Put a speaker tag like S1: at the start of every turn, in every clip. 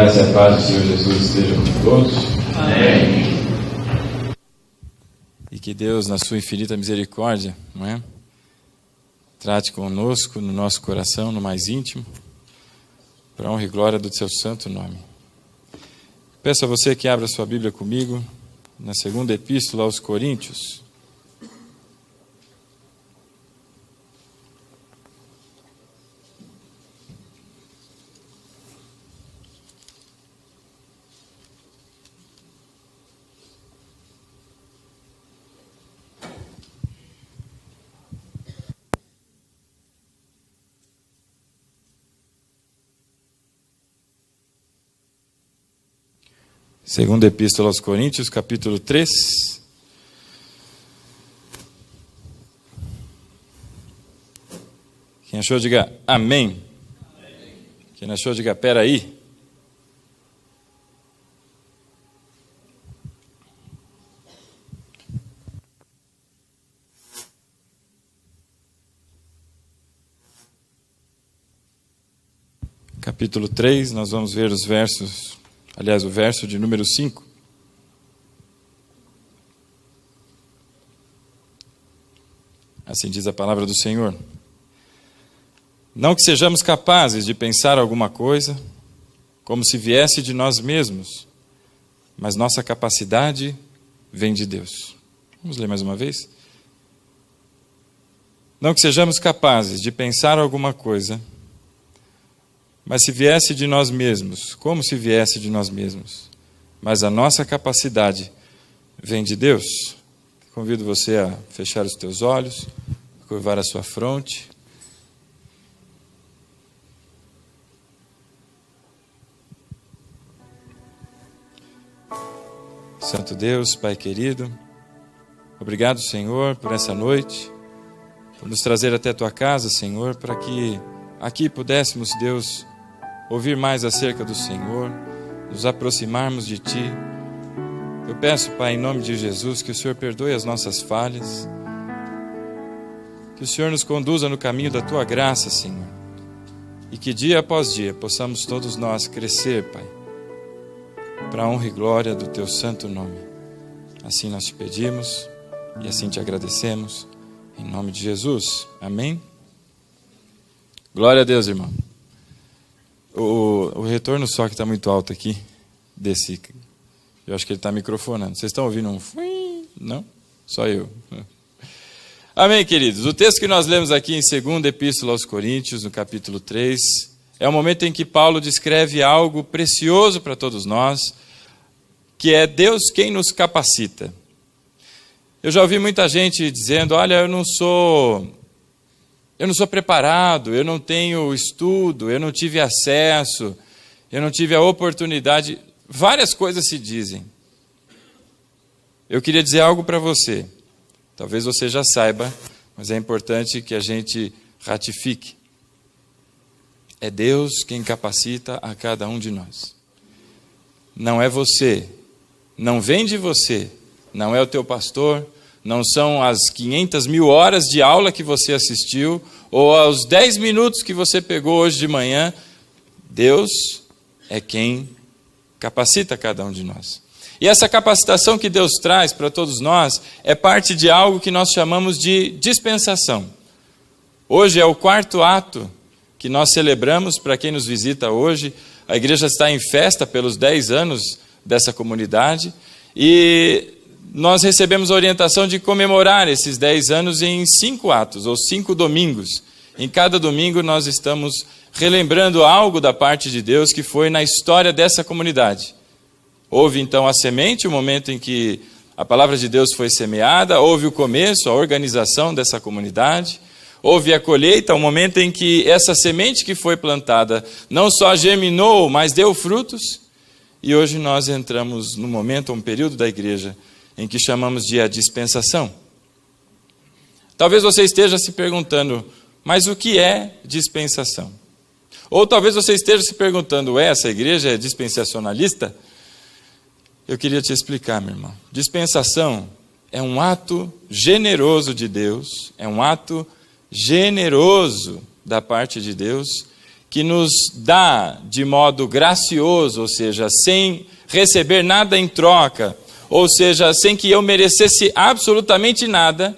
S1: graça e a paz do Senhor Jesus estejam com todos. Amém.
S2: E que Deus, na sua infinita misericórdia, não é? Trate conosco no nosso coração, no mais íntimo, para a honra e glória do seu santo nome. Peço a você que abra sua Bíblia comigo na segunda epístola aos Coríntios. Segunda Epístola aos Coríntios, capítulo 3. Quem achou, diga amém. Quem achou, diga peraí. Capítulo 3, nós vamos ver os versos... Aliás, o verso de número 5. Assim diz a palavra do Senhor. Não que sejamos capazes de pensar alguma coisa como se viesse de nós mesmos, mas nossa capacidade vem de Deus. Vamos ler mais uma vez? Não que sejamos capazes de pensar alguma coisa, mas se viesse de nós mesmos, como se viesse de nós mesmos, mas a nossa capacidade vem de Deus. Convido você a fechar os teus olhos, curvar a sua fronte. Santo Deus, Pai querido, obrigado, Senhor, por essa noite, por nos trazer até a tua casa, Senhor, para que aqui pudéssemos, Deus, ouvir mais acerca do Senhor, nos aproximarmos de Ti. Eu peço, Pai, em nome de Jesus, que o Senhor perdoe as nossas falhas, que o Senhor nos conduza no caminho da Tua graça, Senhor, e que dia após dia possamos todos nós crescer, Pai, para a honra e glória do Teu santo nome. Assim nós te pedimos e assim te agradecemos, em nome de Jesus. Amém? Glória a Deus, irmão. O retorno só que está muito alto aqui, desse, eu acho que ele está microfonando. Vocês estão ouvindo um fuim? Não? Só eu. Amém, queridos? O texto que nós lemos aqui em 2ª Epístola aos Coríntios, no capítulo 3, é o momento em que Paulo descreve algo precioso para todos nós, que é Deus quem nos capacita. Eu já ouvi muita gente dizendo, olha, eu não sou preparado, eu não tenho estudo, eu não tive acesso, eu não tive a oportunidade. Várias coisas se dizem. Eu queria dizer algo para você. Talvez você já saiba, mas é importante que a gente ratifique. É Deus quem capacita a cada um de nós. Não é você, não vem de você, não é o teu pastor, não são as 500.000 horas de aula que você assistiu, ou aos 10 minutos que você pegou hoje de manhã. Deus é quem capacita cada um de nós. E essa capacitação que Deus traz para todos nós é parte de algo que nós chamamos de dispensação. Hoje é o 4º ato que nós celebramos para quem nos visita hoje. A igreja está em festa pelos 10 anos dessa comunidade e nós recebemos a orientação de comemorar esses 10 anos em 5 atos, ou 5 domingos. Em cada domingo nós estamos relembrando algo da parte de Deus que foi na história dessa comunidade. Houve então a semente, o momento em que a palavra de Deus foi semeada, houve o começo, a organização dessa comunidade, houve a colheita, o momento em que essa semente que foi plantada não só germinou, mas deu frutos, e hoje nós entramos no momento, um período da igreja, em que chamamos de a dispensação. Talvez você esteja se perguntando, mas o que é dispensação? Ou talvez você esteja se perguntando, essa igreja é dispensacionalista? Eu queria te explicar, meu irmão. Dispensação é um ato generoso de Deus, é um ato generoso da parte de Deus, que nos dá de modo gracioso, ou seja, sem receber nada em troca, ou seja, sem que eu merecesse absolutamente nada,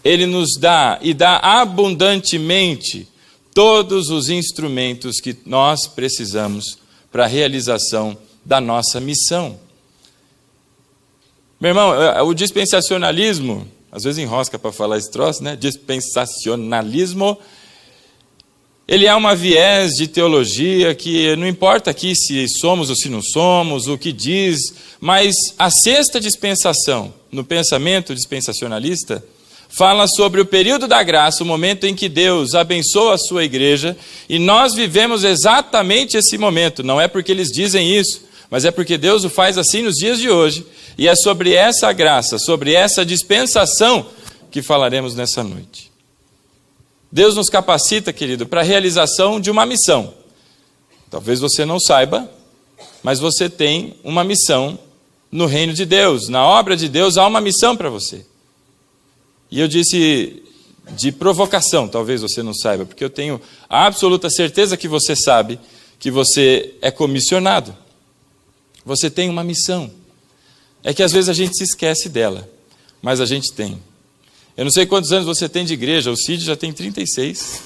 S2: Ele nos dá e dá abundantemente todos os instrumentos que nós precisamos para a realização da nossa missão. Meu irmão, o dispensacionalismo, às vezes enrosca para falar esse troço, né? Dispensacionalismo, ele é uma viés de teologia que não importa aqui se somos ou se não somos, o que diz, mas a sexta dispensação, no pensamento dispensacionalista, fala sobre o período da graça, o momento em que Deus abençoa a sua igreja, e nós vivemos exatamente esse momento. Não é porque eles dizem isso, mas é porque Deus o faz assim nos dias de hoje, e é sobre essa graça, sobre essa dispensação que falaremos nessa noite. Deus nos capacita, querido, para a realização de uma missão. Talvez você não saiba, mas você tem uma missão no reino de Deus. Na obra de Deus há uma missão para você. E eu disse de provocação, talvez você não saiba, porque eu tenho a absoluta certeza que você sabe que você é comissionado. Você tem uma missão. É que às vezes a gente se esquece dela, mas a gente tem. Eu não sei quantos anos você tem de igreja, o Cid já tem 36,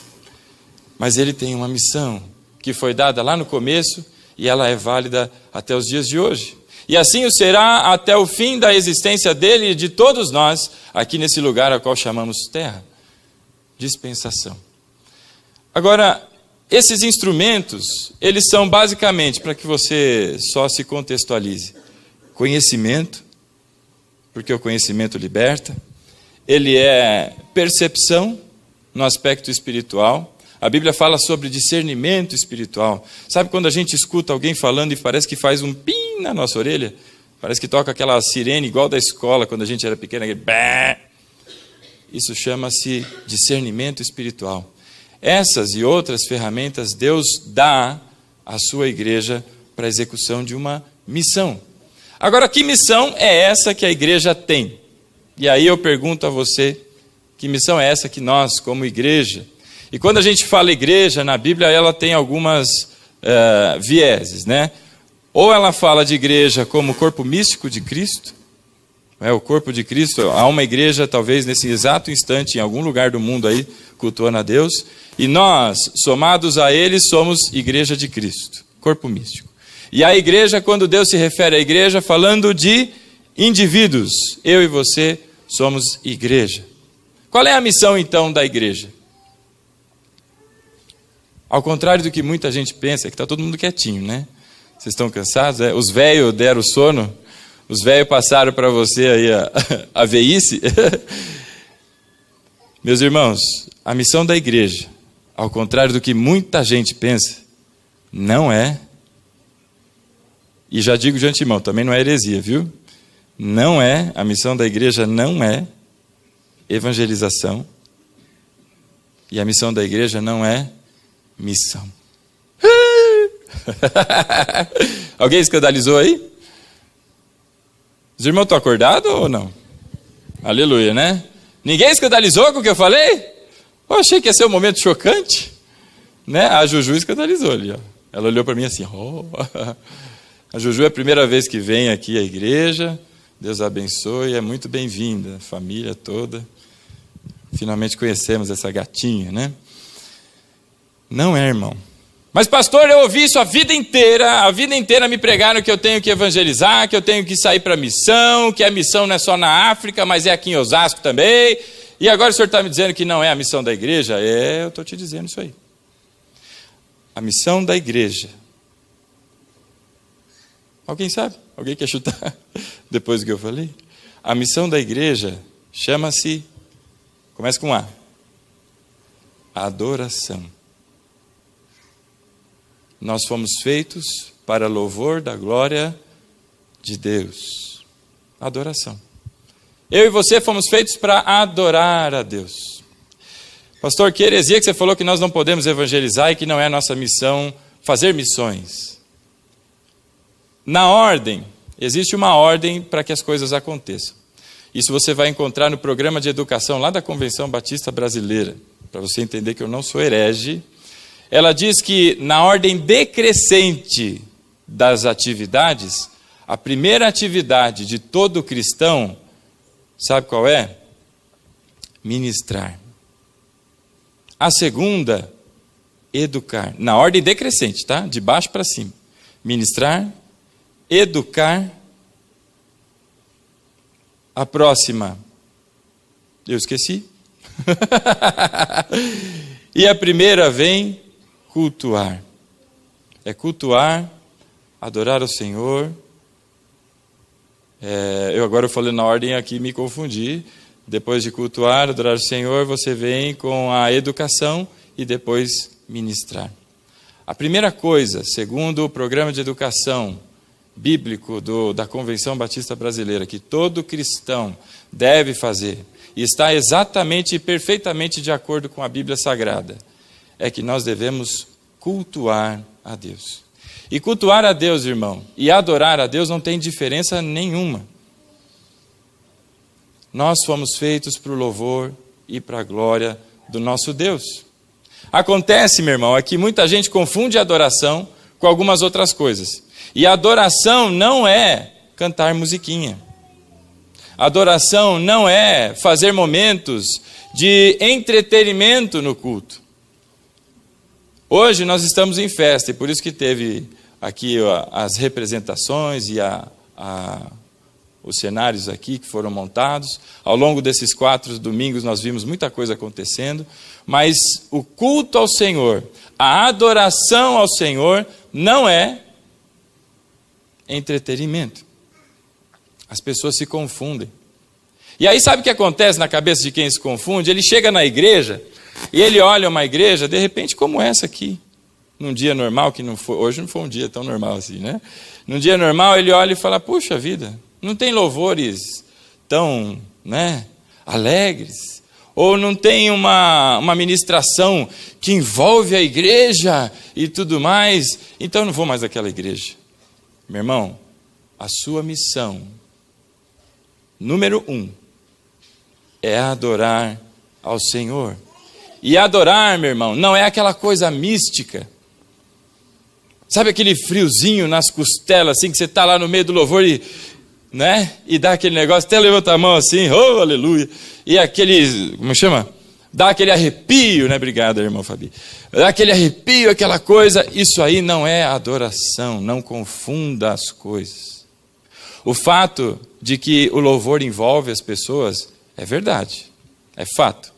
S2: mas ele tem uma missão que foi dada lá no começo e ela é válida até os dias de hoje. E assim o será até o fim da existência dele e de todos nós, aqui nesse lugar ao qual chamamos terra. Dispensação. Agora, esses instrumentos, eles são basicamente, para que você só se contextualize, conhecimento, porque o conhecimento liberta. Ele é percepção no aspecto espiritual. A Bíblia fala sobre discernimento espiritual. Sabe quando a gente escuta alguém falando e parece que faz um pim na nossa orelha? Parece que toca aquela sirene igual da escola quando a gente era pequeno. Aquele bé. Isso chama-se discernimento espiritual. Essas e outras ferramentas Deus dá à sua igreja para a execução de uma missão. Agora, que missão é essa que a igreja tem? E aí eu pergunto a você, que missão é essa que nós, como igreja... E quando a gente fala igreja, na Bíblia, ela tem algumas vieses, né? Ou ela fala de igreja como corpo místico de Cristo, o corpo de Cristo, há uma igreja, talvez nesse exato instante, em algum lugar do mundo aí, cultuando a Deus, e nós, somados a ele, somos igreja de Cristo, corpo místico. E a igreja, quando Deus se refere à igreja, falando de indivíduos, eu e você somos igreja. Qual é a missão, então, da igreja? Ao contrário do que muita gente pensa, é que está todo mundo quietinho, né? Vocês estão cansados? Os velhos deram sono? Os velhos passaram para você aí a veice? Meus irmãos, a missão da igreja, ao contrário do que muita gente pensa, não é, e já digo de antemão, também não é heresia, viu? Não é, a missão da igreja não é evangelização, e a missão da igreja não é missão. Alguém escandalizou aí? Os irmãos estão acordados ou não? Aleluia, né? Ninguém escandalizou com o que eu falei? Eu achei que ia ser um momento chocante, né? A Juju escandalizou ali, ó. Ela olhou para mim assim, oh. A Juju é a primeira vez que vem aqui à igreja. Deus abençoe, é muito bem-vinda, a família toda. Finalmente conhecemos essa gatinha, né? Não é, irmão. Mas pastor, eu ouvi isso a vida inteira me pregaram que eu tenho que evangelizar, que eu tenho que sair para a missão, que a missão não é só na África, mas é aqui em Osasco também. E agora o senhor está me dizendo que não é a missão da igreja? Eu estou te dizendo isso aí. A missão da igreja. Alguém sabe? Alguém quer chutar? Depois do que eu falei? A missão da igreja chama-se, começa com A, adoração. Nós fomos feitos para louvor da glória de Deus. Adoração. Eu e você fomos feitos para adorar a Deus. Pastor, que heresia que você falou que nós não podemos evangelizar e que não é a nossa missão fazer missões. Na ordem, existe uma ordem para que as coisas aconteçam. Isso você vai encontrar no programa de educação lá da Convenção Batista Brasileira. Para você entender que eu não sou herege. ela diz que na ordem decrescente das atividades, a primeira atividade de todo cristão, sabe qual é? Ministrar. A segunda, educar. Na ordem decrescente, tá? De baixo para cima. Ministrar, educar. A próxima, eu esqueci. E a primeira vem cultuar. É cultuar, adorar o Senhor. Agora eu falei na ordem aqui, me confundi. Depois de cultuar, adorar o Senhor, você vem com a educação e depois ministrar. A primeira coisa, segundo o programa de educação bíblico da Convenção Batista Brasileira, que todo cristão deve fazer, e está exatamente e perfeitamente de acordo com a Bíblia Sagrada, é que nós devemos cultuar a Deus. E cultuar a Deus, irmão, e adorar a Deus não tem diferença nenhuma. Nós fomos feitos para o louvor e para a glória do nosso Deus. Acontece, meu irmão, é que muita gente confunde a adoração com algumas outras coisas. E a adoração não é cantar musiquinha. A adoração não é fazer momentos de entretenimento no culto. Hoje nós estamos em festa, e por isso que teve aqui as representações e os cenários aqui que foram montados. Ao longo desses 4 domingos nós vimos muita coisa acontecendo, mas o culto ao Senhor, a adoração ao Senhor não é entretenimento. As pessoas se confundem. E aí sabe o que acontece na cabeça de quem se confunde? Ele chega na igreja e ele olha uma igreja, de repente, como essa aqui. Num dia normal, que não foi, hoje não foi um dia tão normal assim, né? Num dia normal ele olha e fala, puxa vida, não tem louvores tão, alegres. Ou não tem uma ministração que envolve a igreja e tudo mais. Então eu não vou mais àquela igreja. Meu irmão, a sua missão, número 1, é adorar ao Senhor. E adorar, meu irmão, não é aquela coisa mística. Sabe aquele friozinho nas costelas, assim, que você está lá no meio do louvor e dá aquele negócio, até levanta a mão assim, oh, aleluia. E aquele, como chama? Dá aquele arrepio, Obrigado, irmão Fabi. Dá aquele arrepio, aquela coisa. Isso aí não é adoração, não confunda as coisas. O fato de que o louvor envolve as pessoas é verdade, é fato.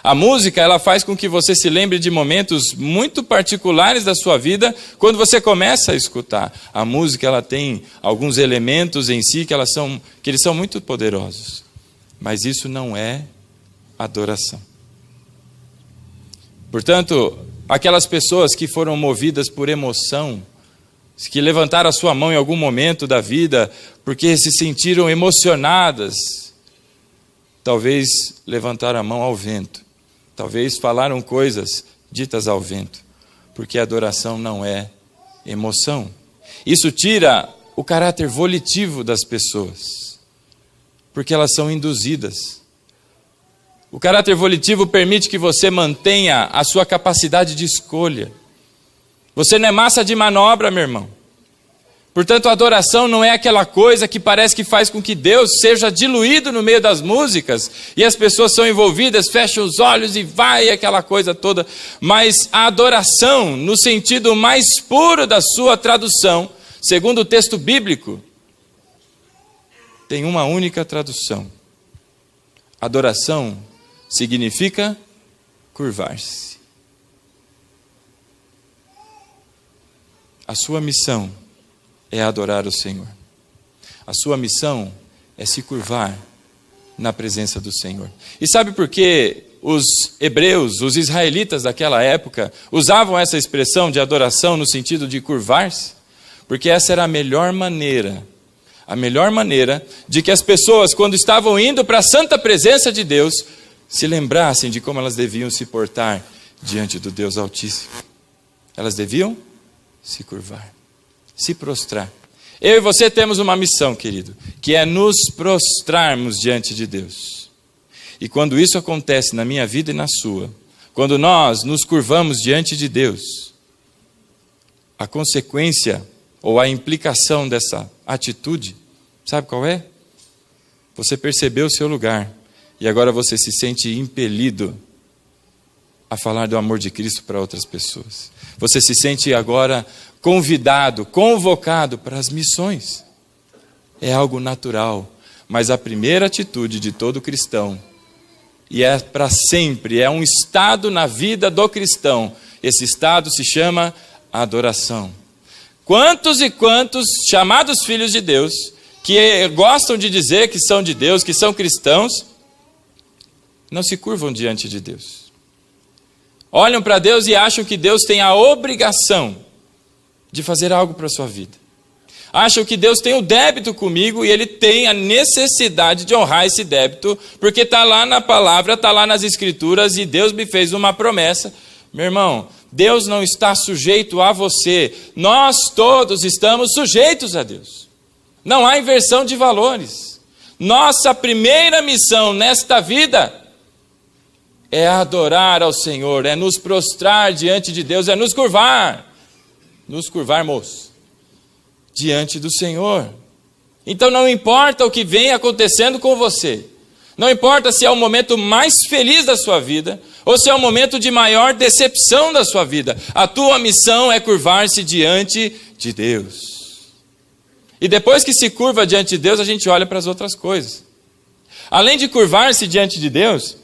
S2: A música, ela faz com que você se lembre de momentos muito particulares da sua vida quando você começa a escutar. A música, ela tem alguns elementos em si que eles são muito poderosos. Mas isso não é adoração. Portanto, aquelas pessoas que foram movidas por emoção, que levantaram a sua mão em algum momento da vida porque se sentiram emocionadas, talvez levantaram a mão ao vento. Talvez falaram coisas ditas ao vento, porque a adoração não é emoção. Isso tira o caráter volitivo das pessoas, porque elas são induzidas. O caráter volitivo permite que você mantenha a sua capacidade de escolha. Você não é massa de manobra, meu irmão. Portanto, a adoração não é aquela coisa que parece que faz com que Deus seja diluído no meio das músicas e as pessoas são envolvidas, fecham os olhos e vai aquela coisa toda. Mas a adoração, no sentido mais puro da sua tradução, segundo o texto bíblico, tem uma única tradução. Adoração significa curvar-se. A sua missão é adorar o Senhor. A sua missão é se curvar na presença do Senhor. E sabe por que os hebreus, os israelitas daquela época, usavam essa expressão de adoração no sentido de curvar-se? Porque essa era a melhor maneira de que as pessoas, quando estavam indo para a santa presença de Deus, se lembrassem de como elas deviam se portar diante do Deus Altíssimo. Elas deviam se curvar, se prostrar. Eu e você temos uma missão, querido, que é nos prostrarmos diante de Deus. E quando isso acontece na minha vida e na sua, Quando nós nos curvamos diante de Deus, a consequência ou a implicação dessa atitude, sabe qual é? Você percebeu o seu lugar e agora você se sente impelido a falar do amor de Cristo para outras pessoas. Você se sente agora convidado, convocado para as missões. É algo natural, mas a primeira atitude de todo cristão, e é para sempre, é um estado na vida do cristão. Esse estado se chama adoração. Quantos e quantos chamados filhos de Deus, que gostam de dizer que são de Deus, que são cristãos, não se curvam diante de Deus. Olham para Deus e acham que Deus tem a obrigação de fazer algo para a sua vida. Acham que Deus tem o débito comigo e Ele tem a necessidade de honrar esse débito, porque está lá na palavra, está lá nas escrituras e Deus me fez uma promessa. Meu irmão, Deus não está sujeito a você. Nós todos estamos sujeitos a Deus. Não há inversão de valores. Nossa primeira missão nesta vida é adorar ao Senhor, é nos prostrar diante de Deus, é nos curvarmos diante do Senhor. Então não importa o que vem acontecendo com você, não importa se é o momento mais feliz da sua vida, ou se é o momento de maior decepção da sua vida, a tua missão é curvar-se diante de Deus. E depois que se curva diante de Deus, a gente olha para as outras coisas. Além de curvar-se diante de Deus,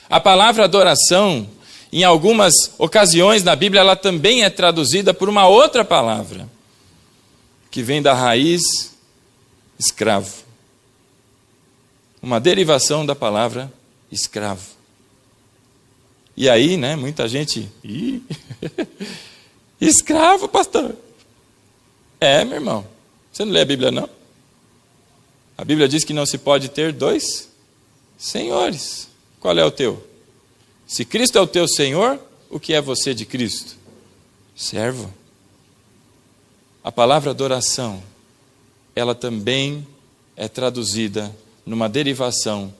S2: a palavra adoração, em algumas ocasiões na Bíblia, ela também é traduzida por uma outra palavra, que vem da raiz escravo. Uma derivação da palavra escravo. E aí, né, muita gente... escravo, pastor. Meu irmão, você não lê a Bíblia, não? A Bíblia diz que não se pode ter dois senhores. Qual é o teu? Se Cristo é o teu Senhor, o que é você de Cristo? Servo. A palavra adoração, ela também é traduzida numa derivação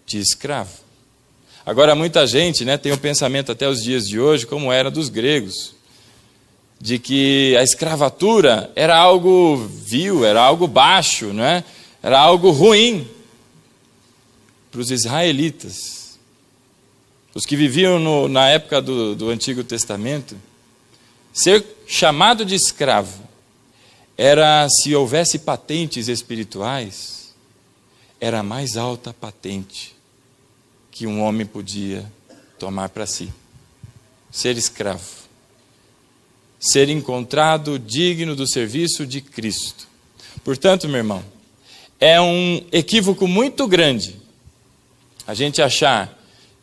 S2: de escravo. Agora, muita gente, né, tem um pensamento até os dias de hoje, como era dos gregos, de que a escravatura era algo vil, era algo baixo, né? Era algo ruim para os israelitas. Os que viviam na época do Antigo Testamento, ser chamado de escravo era, se houvesse patentes espirituais, era a mais alta patente que um homem podia tomar para si. Ser escravo. Ser encontrado digno do serviço de Cristo. Portanto, meu irmão, é um equívoco muito grande a gente achar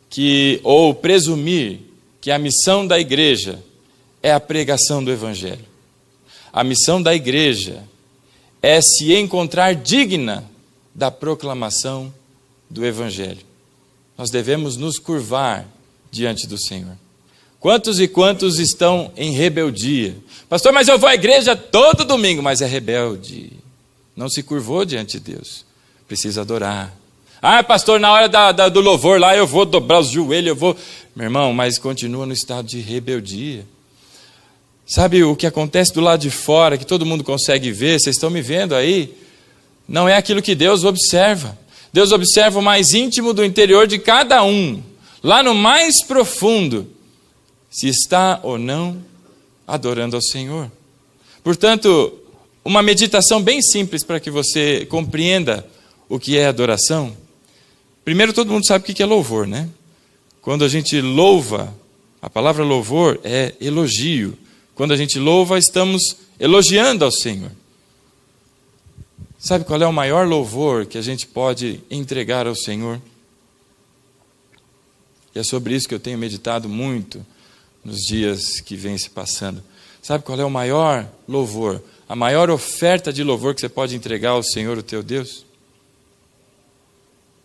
S2: que, ou presumir, que a missão da igreja é a pregação do Evangelho. A missão da igreja é se encontrar digna da proclamação do Evangelho. Nós devemos nos curvar diante do Senhor. Quantos e quantos estão em rebeldia? Pastor, mas eu vou à igreja todo domingo, mas é rebelde. Não se curvou diante de Deus. Precisa adorar. Pastor, na hora do louvor lá eu vou dobrar os joelhos, eu vou... Meu irmão, mas continua no estado de rebeldia. Sabe o que acontece do lado de fora, que todo mundo consegue ver, vocês estão me vendo aí? Não é aquilo que Deus observa. Deus observa o mais íntimo do interior de cada um. Lá no mais profundo, se está ou não adorando ao Senhor. Portanto, uma meditação bem simples para que você compreenda o que é adoração. Primeiro, todo mundo sabe o que é louvor, né? Quando a gente louva, a palavra louvor é elogio. Quando a gente louva, estamos elogiando ao Senhor. Sabe qual é o maior louvor que a gente pode entregar ao Senhor? E é sobre isso que eu tenho meditado muito nos dias que vêm se passando. Sabe qual é o maior louvor? A maior oferta de louvor que você pode entregar ao Senhor, o teu Deus?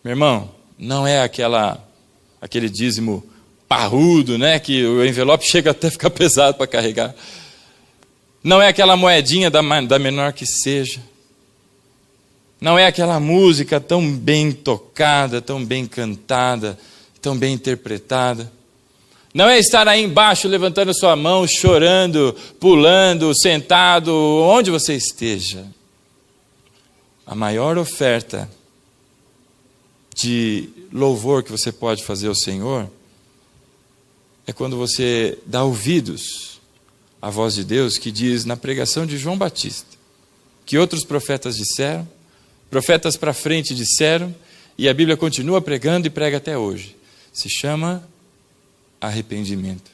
S2: Meu irmão, não é aquele dízimo parrudo, né? Que o envelope chega até a ficar pesado para carregar. Não é aquela moedinha da menor que seja. Não é aquela música tão bem tocada, tão bem cantada, tão bem interpretada. Não é estar aí embaixo levantando sua mão, chorando, pulando, sentado, onde você esteja. A maior oferta de louvor que você pode fazer ao Senhor é quando você dá ouvidos à voz de Deus, que diz na pregação de João Batista, que outros profetas disseram, profetas para frente disseram, e a Bíblia continua pregando e prega até hoje. Se chama arrependimento.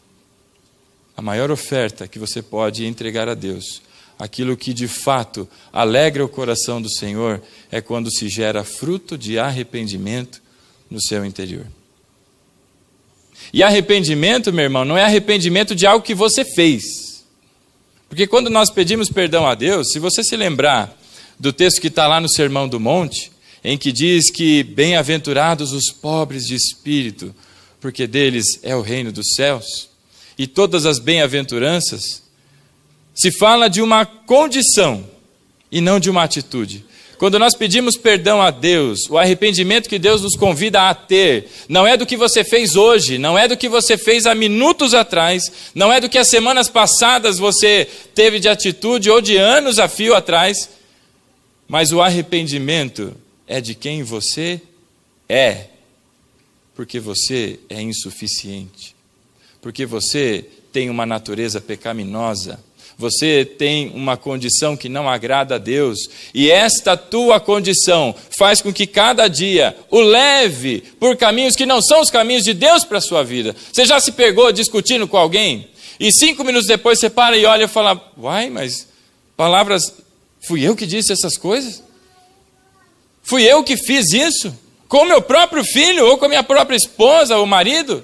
S2: A maior oferta que você pode entregar a Deus, aquilo que de fato alegra o coração do Senhor, é quando se gera fruto de arrependimento no seu interior. E arrependimento, meu irmão, não é arrependimento de algo que você fez. Porque quando nós pedimos perdão a Deus, se você se lembrar do texto que está lá no Sermão do Monte, em que diz que bem-aventurados os pobres de espírito, porque deles é o reino dos céus, e todas as bem-aventuranças, se fala de uma condição e não de uma atitude. Quando nós pedimos perdão a Deus, o arrependimento que Deus nos convida a ter, não é do que você fez hoje, não é do que você fez há minutos atrás, não é do que as semanas passadas você teve de atitude ou de anos a fio atrás, mas o arrependimento é de quem você é, porque você é insuficiente, porque você tem uma natureza pecaminosa, você tem uma condição que não agrada a Deus, e esta tua condição faz com que cada dia o leve por caminhos que não são os caminhos de Deus para a sua vida. Você já se pegou discutindo com alguém, e 5 minutos depois você para e olha e fala, uai, mas palavras, fui eu que disse essas coisas? Fui eu que fiz isso? Com o meu próprio filho, ou com a minha própria esposa, ou marido?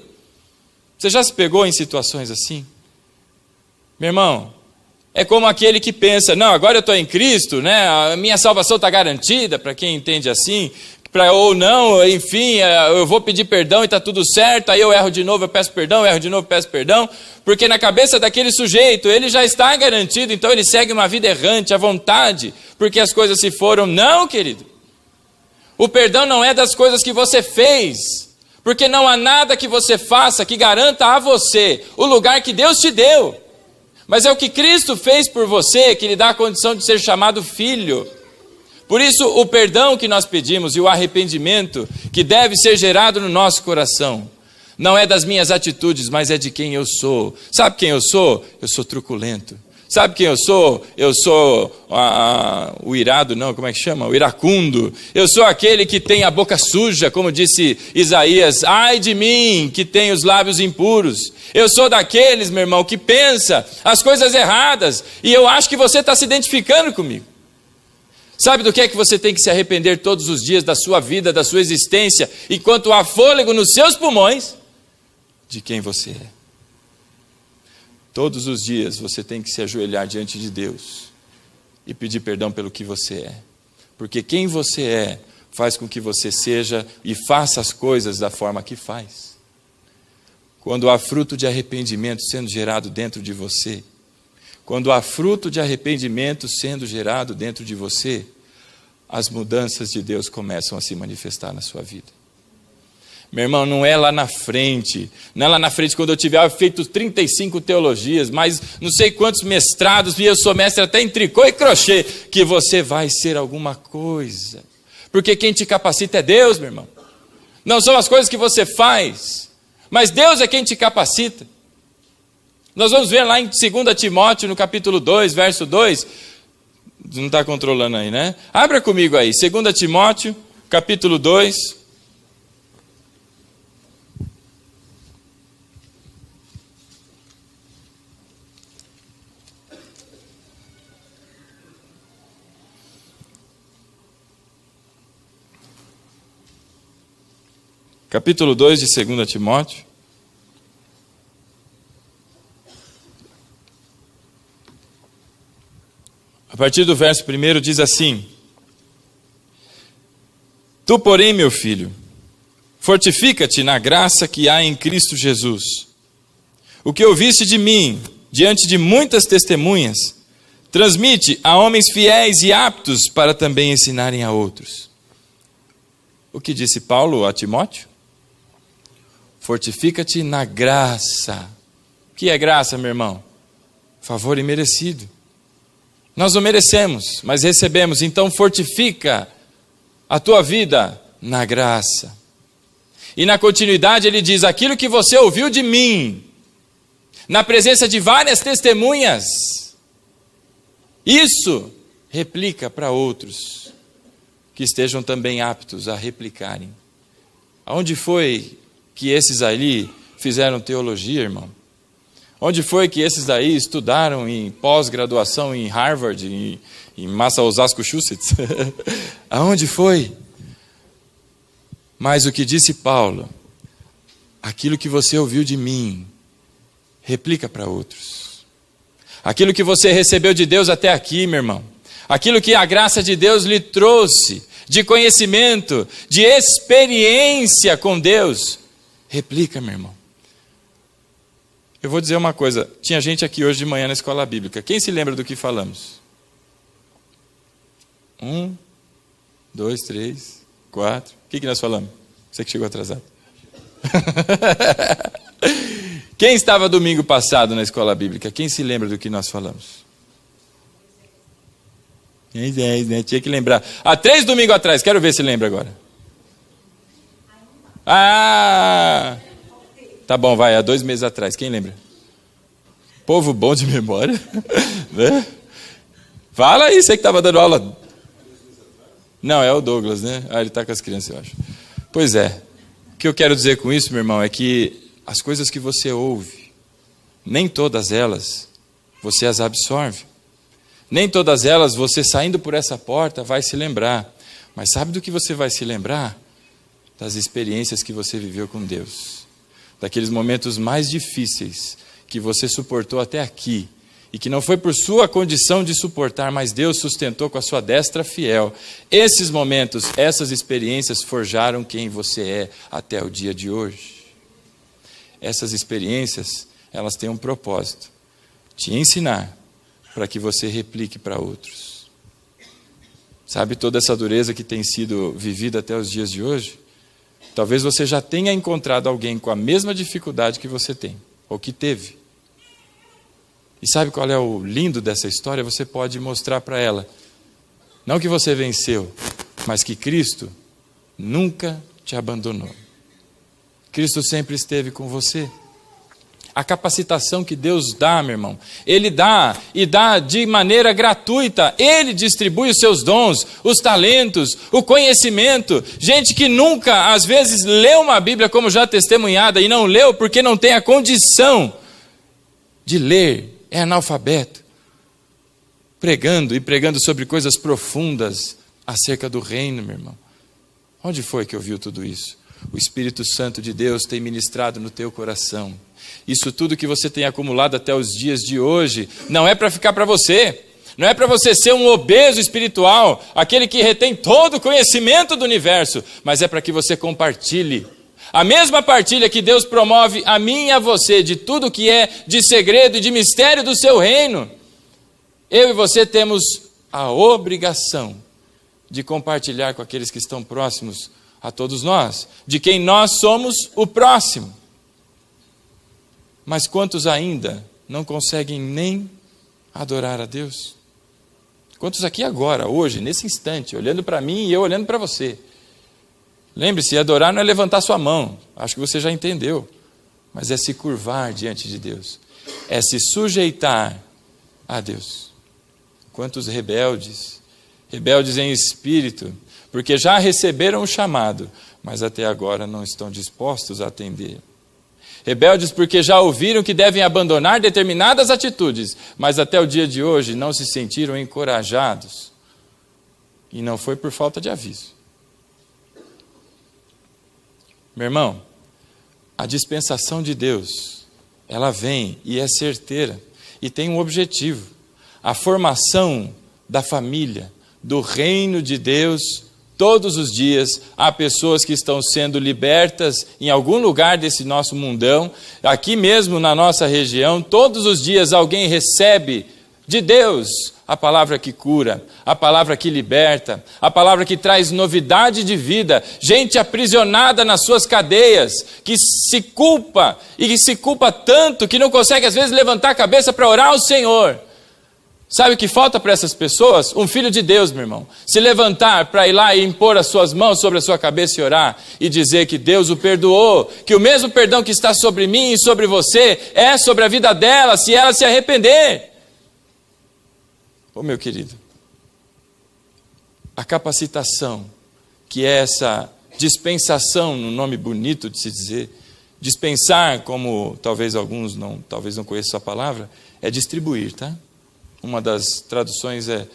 S2: Você já se pegou em situações assim? Meu irmão, é como aquele que pensa, não, agora eu estou em Cristo, né? A minha salvação está garantida, para quem entende assim, ou não, enfim, eu vou pedir perdão e está tudo certo, aí eu erro de novo, eu peço perdão, erro de novo, peço perdão, porque na cabeça daquele sujeito, ele já está garantido, então ele segue uma vida errante, à vontade, porque as coisas se foram. Não, querido. O perdão não é das coisas que você fez, porque não há nada que você faça que garanta a você o lugar que Deus te deu. Mas é o que Cristo fez por você que lhe dá a condição de ser chamado filho. Por isso, o perdão que nós pedimos e o arrependimento que deve ser gerado no nosso coração, não é das minhas atitudes, mas é de quem eu sou. Sabe quem eu sou? Eu sou truculento. Sabe quem eu sou? Eu sou o irado, não, como é que chama? O iracundo. Eu sou aquele que tem a boca suja, como disse Isaías. Ai de mim, que tem os lábios impuros. Eu sou daqueles, meu irmão, que pensa as coisas erradas. E eu acho que você está se identificando comigo. Sabe do que é que você tem que se arrepender todos os dias da sua vida, da sua existência, enquanto há fôlego nos seus pulmões? De quem você é. Todos os dias você tem que se ajoelhar diante de Deus e pedir perdão pelo que você é. Porque quem você é faz com que você seja e faça as coisas da forma que faz. Quando há fruto de arrependimento sendo gerado dentro de você, quando há fruto de arrependimento sendo gerado dentro de você, as mudanças de Deus começam a se manifestar na sua vida. Meu irmão, não é lá na frente, não é lá na frente quando eu tiver feito 35 teologias, mais não sei quantos mestrados, e eu sou mestre até em tricô e crochê, que você vai ser alguma coisa. Porque quem te capacita é Deus, meu irmão. Não são as coisas que você faz, mas Deus é quem te capacita. Nós vamos ver lá em 2 Timóteo, no capítulo 2, verso 2. Não está controlando aí, né? Abra comigo aí, 2 Timóteo, capítulo 2. Capítulo 2 de 2 Timóteo. A partir do verso 1 diz assim: Tu, porém, meu filho, fortifica-te na graça que há em Cristo Jesus. O que ouviste de mim, diante de muitas testemunhas, transmite a homens fiéis e aptos para também ensinarem a outros. O que disse Paulo a Timóteo? Fortifica-te na graça. O que é graça, meu irmão? Favor imerecido. Nós não merecemos, mas recebemos. Então fortifica a tua vida na graça. E na continuidade ele diz: aquilo que você ouviu de mim, na presença de várias testemunhas, isso replica para outros que estejam também aptos a replicarem. Aonde foi que esses ali fizeram teologia, irmão? Onde foi que esses aí estudaram em pós-graduação em Harvard, em Massachusetts? Aonde foi? Mas o que disse Paulo, aquilo que você ouviu de mim, replica para outros. Aquilo que você recebeu de Deus até aqui, meu irmão, aquilo que a graça de Deus lhe trouxe, de conhecimento, de experiência com Deus, replica, meu irmão. Eu vou dizer uma coisa, tinha gente aqui hoje de manhã na escola bíblica, quem se lembra do que falamos? 1, 2, 3, 4, o que nós falamos? Você que chegou atrasado. Quem estava domingo passado na escola bíblica? Quem se lembra do que nós falamos? 10, né? Tinha que lembrar. 3 domingos atrás, quero ver se lembra agora. Tá bom, vai, há 2 meses atrás, quem lembra? Povo bom de memória. Né? Fala aí, você que estava dando aula. Não, é o Douglas, né? Ele está com as crianças, eu acho. Pois é. O que eu quero dizer com isso, meu irmão, é que as coisas que você ouve, nem todas elas você as absorve. Nem todas elas você saindo por essa porta vai se lembrar. Mas sabe do que você vai se lembrar? Das experiências que você viveu com Deus. Daqueles momentos mais difíceis que você suportou até aqui. E que não foi por sua condição de suportar, mas Deus sustentou com a sua destra fiel. Esses momentos, essas experiências forjaram quem você é até o dia de hoje. Essas experiências, elas têm um propósito: te ensinar para que você replique para outros. Sabe toda essa dureza que tem sido vivida até os dias de hoje? Talvez você já tenha encontrado alguém com a mesma dificuldade que você tem, ou que teve. E sabe qual é o lindo dessa história? Você pode mostrar para ela, não que você venceu, mas que Cristo nunca te abandonou. Cristo sempre esteve com você. A capacitação que Deus dá, meu irmão, Ele dá, e dá de maneira gratuita. Ele distribui os seus dons, os talentos, o conhecimento. Gente que nunca, às vezes, leu uma Bíblia como já testemunhada, e não leu porque não tem a condição de ler, é analfabeto, pregando sobre coisas profundas acerca do reino, meu irmão. Onde foi que ouviu tudo isso? O Espírito Santo de Deus tem ministrado no teu coração. Isso tudo que você tem acumulado até os dias de hoje, não é para ficar para você. Não é para você ser um obeso espiritual, aquele que retém todo o conhecimento do universo, mas é para que você compartilhe. A mesma partilha que Deus promove a mim e a você, de tudo que é de segredo e de mistério do seu reino. Eu e você temos a obrigação de compartilhar com aqueles que estão próximos a todos nós, de quem nós somos o próximo. Mas quantos ainda não conseguem nem adorar a Deus? Quantos aqui agora, hoje, nesse instante, olhando para mim e eu olhando para você? Lembre-se, adorar não é levantar sua mão, acho que você já entendeu, mas é se curvar diante de Deus, é se sujeitar a Deus. Quantos rebeldes em espírito, porque já receberam o chamado, mas até agora não estão dispostos a atender. Rebeldes porque já ouviram que devem abandonar determinadas atitudes, mas até o dia de hoje não se sentiram encorajados. E não foi por falta de aviso. Meu irmão, a dispensação de Deus, ela vem e é certeira, e tem um objetivo: a formação da família, do reino de Deus. Todos os dias há pessoas que estão sendo libertas em algum lugar desse nosso mundão, aqui mesmo na nossa região. Todos os dias alguém recebe de Deus A palavra que cura, a palavra que liberta, a palavra que traz novidade de vida. Gente aprisionada nas suas cadeias, que se culpa, e que se culpa tanto, que não consegue às vezes levantar a cabeça para orar ao Senhor. Sabe o que falta para essas pessoas? Um filho de Deus, meu irmão. Se levantar para ir lá e impor as suas mãos sobre a sua cabeça e orar, e dizer que Deus o perdoou, que o mesmo perdão que está sobre mim e sobre você, é sobre a vida dela, se ela se arrepender. Ô meu querido, a capacitação, que é essa dispensação, no nome bonito de se dizer, dispensar, como talvez alguns não conheçam a palavra, é distribuir, tá? Uma das traduções é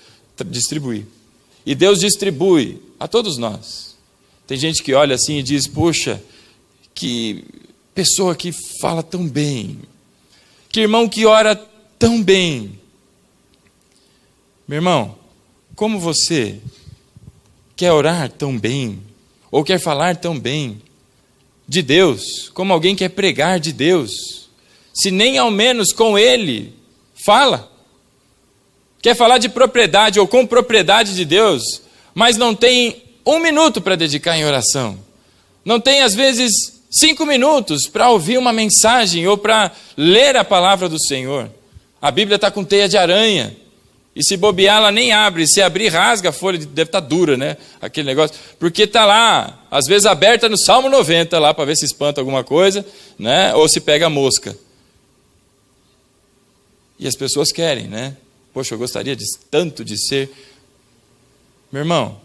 S2: distribuir. E Deus distribui a todos nós. Tem gente que olha assim e diz, poxa, que pessoa que fala tão bem, que irmão que ora tão bem. Meu irmão, como você quer orar tão bem, ou quer falar tão bem de Deus, como alguém quer pregar de Deus, se nem ao menos com Ele fala? Quer falar de propriedade ou com propriedade de Deus, mas não tem 1 minuto para dedicar em oração. Não tem, às vezes, 5 minutos para ouvir uma mensagem ou para ler a palavra do Senhor. A Bíblia está com teia de aranha. E se bobear, ela nem abre. Se abrir, rasga a folha, deve estar dura, né? Aquele negócio. Porque está lá, às vezes aberta no Salmo 90, lá para ver se espanta alguma coisa, né? Ou se pega a mosca. E as pessoas querem, né? Poxa, eu gostaria tanto de ser. Meu irmão,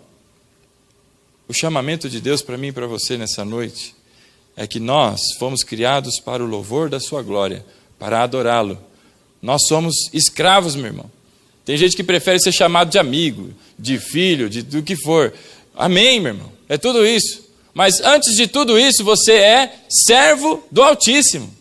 S2: o chamamento de Deus para mim e para você nessa noite é que nós fomos criados para o louvor da sua glória, para adorá-lo. Nós somos escravos, meu irmão. Tem gente que prefere ser chamado de amigo, de filho, do que for. Amém, meu irmão. É tudo isso. Mas antes de tudo isso, você é servo do Altíssimo.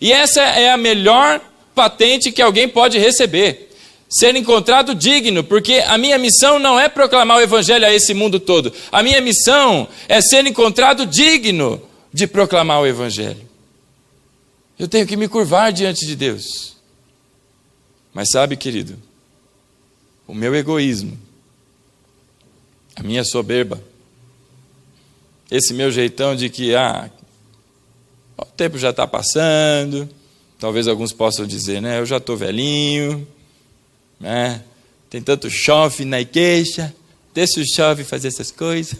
S2: E essa é a melhor patente que alguém pode receber. Ser encontrado digno, porque a minha missão não é proclamar o Evangelho a esse mundo todo. A minha missão é ser encontrado digno de proclamar o Evangelho. Eu tenho que me curvar diante de Deus. Mas sabe, querido, o meu egoísmo, a minha soberba, esse meu jeitão de que o tempo já está passando, talvez alguns possam dizer, né? Eu já estou velhinho, né? Tem tanto chove na igreja, deixa o chove fazer essas coisas.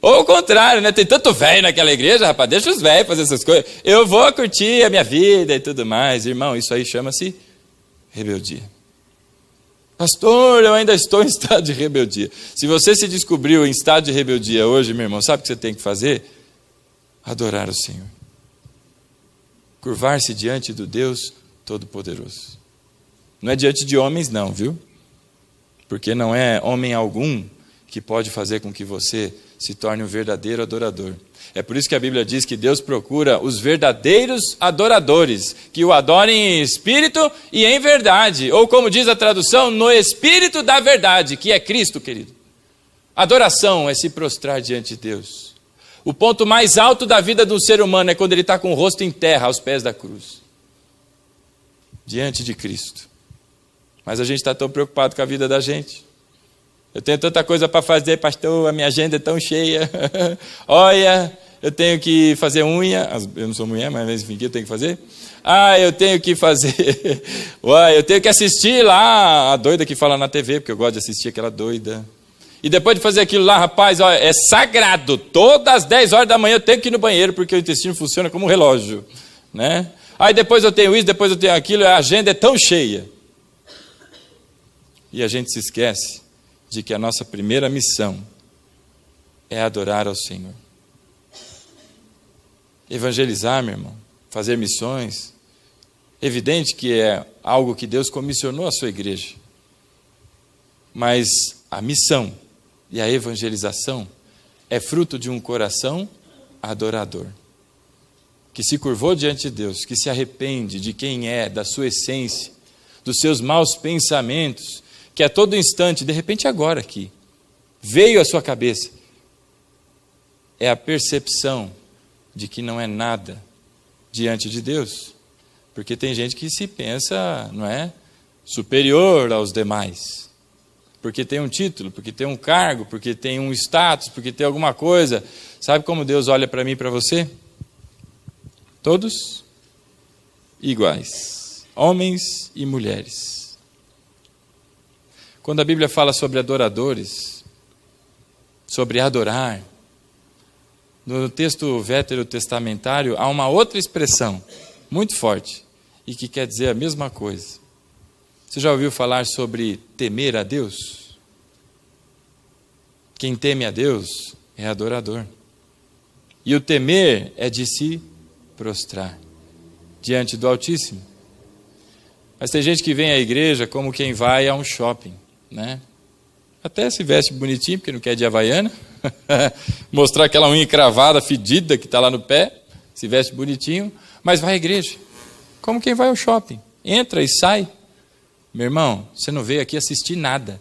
S2: Ou o contrário, né? Tem tanto velho naquela igreja, rapaz, deixa os velhos fazer essas coisas. Eu vou curtir a minha vida e tudo mais. Irmão, isso aí chama-se rebeldia. Pastor, eu ainda estou em estado de rebeldia. Se você se descobriu em estado de rebeldia hoje, meu irmão, sabe o que você tem que fazer? Adorar o Senhor. Curvar-se diante do Deus Todo-Poderoso. Não é diante de homens não, viu? Porque não é homem algum que pode fazer com que você se torne um verdadeiro adorador. É por isso que a Bíblia diz que Deus procura os verdadeiros adoradores, que o adorem em espírito e em verdade. Ou como diz a tradução, no espírito da verdade, que é Cristo, querido. Adoração é se prostrar diante de Deus. O ponto mais alto da vida do ser humano é quando ele está com o rosto em terra, aos pés da cruz. Diante de Cristo. Mas a gente está tão preocupado com a vida da gente. Eu tenho tanta coisa para fazer, pastor, a minha agenda é tão cheia. Olha, eu tenho que fazer unha. Eu não sou mulher, mas enfim, eu tenho que fazer. Eu tenho que fazer. Eu tenho que assistir lá a doida que fala na TV, porque eu gosto de assistir aquela doida. E depois de fazer aquilo lá, rapaz, olha, é sagrado. Todas as 10 horas da manhã eu tenho que ir no banheiro, porque o intestino funciona como um relógio. Né? Aí depois eu tenho isso, depois eu tenho aquilo, a agenda é tão cheia. E a gente se esquece de que a nossa primeira missão é adorar ao Senhor. Evangelizar, meu irmão, fazer missões, evidente que é algo que Deus comissionou à sua igreja. Mas a missão e a evangelização é fruto de um coração adorador, que se curvou diante de Deus, que se arrepende de quem é, da sua essência, dos seus maus pensamentos, que a todo instante, de repente agora aqui, veio à sua cabeça, é a percepção de que não é nada diante de Deus. Porque tem gente que se pensa, não é? superior aos demais. Porque tem um título, porque tem um cargo, porque tem um status, porque tem alguma coisa. Sabe como Deus olha para mim e para você? Todos iguais, homens e mulheres. Quando a Bíblia fala sobre adoradores, sobre adorar, no texto veterotestamentário há uma outra expressão muito forte e que quer dizer a mesma coisa. Você já ouviu falar sobre temer a Deus? Quem teme a Deus é adorador. E o temer é de se prostrar diante do Altíssimo. Mas tem gente que vem à igreja como quem vai a um shopping, né? Até se veste bonitinho, porque não quer de havaiana. Mostrar aquela unha encravada, fedida, que está lá no pé. Se veste bonitinho, mas vai à igreja. Como quem vai ao shopping. Entra e sai. Meu irmão, você não veio aqui assistir nada.